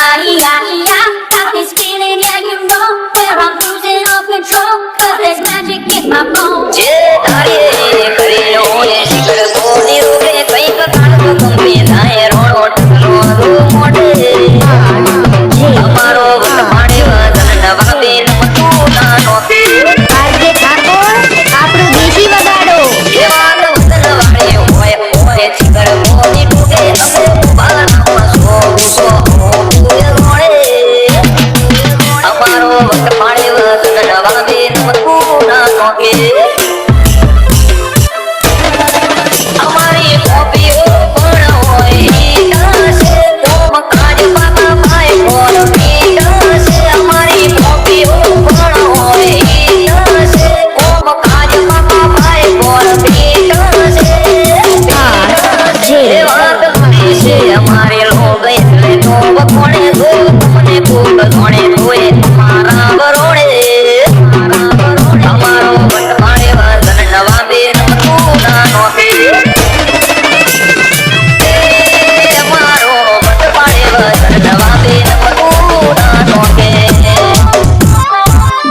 Got this feeling, yeah, you know, where I'm losing all control. 'Cause there's magic in my bones. જે તારે કરીને હોય શિખર કોની રૂપે કંઈક કાઢવો ગમે થાય રોણો ટકલો રૂ મોઢે અમારો વટ પાણી વદન નવા બેન તું નાનો આજે ઠાકોર આપણું દેશી વગાડો એવા વદન વાળે હોય શિખર કોની તૂટે અમે બારમાં સો સો રોણે અમારો વટ પાણી વદન નવા બેન તું નાનો કે અમારી કોપીઓ પણ હોય છે કોમ કાજ બાબા ભાઈ બોલ પીડા છે અમારી કોપીઓ પણ હોય છે કોમ કાજ બાબા ભાઈ બોલ પીડા છે એ વાત ઘણી છે અમારી લોગ એટલે તો કોણે જો તમને ખૂબ કોણે જોએ તમારા બરોડે અમારો વટ પાણી વદન નવા બેન તું નાનો કે અમારો વટ પાણી વદન નવા બેન તું નાનો કે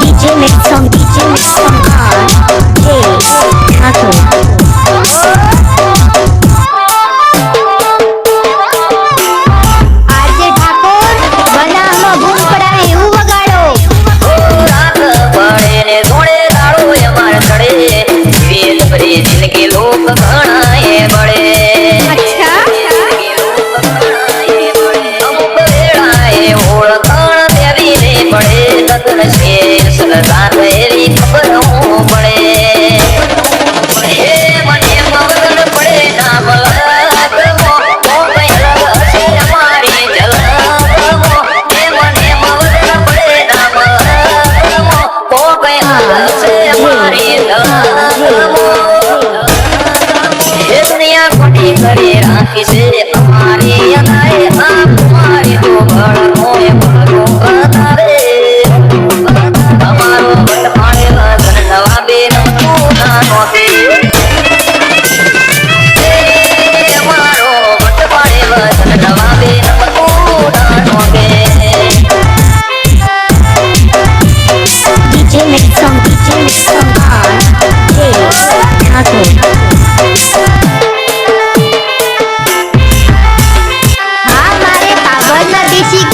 DJ next song Hey Thakor આજે ઠાકોર બનાવમાં બૂમ પડાવે એવું વગાડો રાત પડે ને ધોળે દાડો અમાર ચડે વેદ ભરી જિંદગી લોક ઘણાએ બળે અચ્છા અમુક વેળાએ ઓળખાણ દેવીને પડે લગ્ન છે સલગા થયેલી ખબર હું પડે હે મને મગન પડે નામ લગમો કોઈ અલગ હશે અમારી ઝલકમો હે મને મગન પડે નામ લગમો કોઈ અલગ હશે અમારી ઝલકમો હે દુનિયા ખોટી કરી રાખી છે અમારી અદાએ આ મારી તો ભળકોએ ભળકો બતાવે અમારો વટ પાણી વદન નવા બેન તું નાનો કે અમારો વટ પાણી વદન નવા બેન તું નાનો કે DJ next song Hey Thakor હા મારે પાવરના દેશી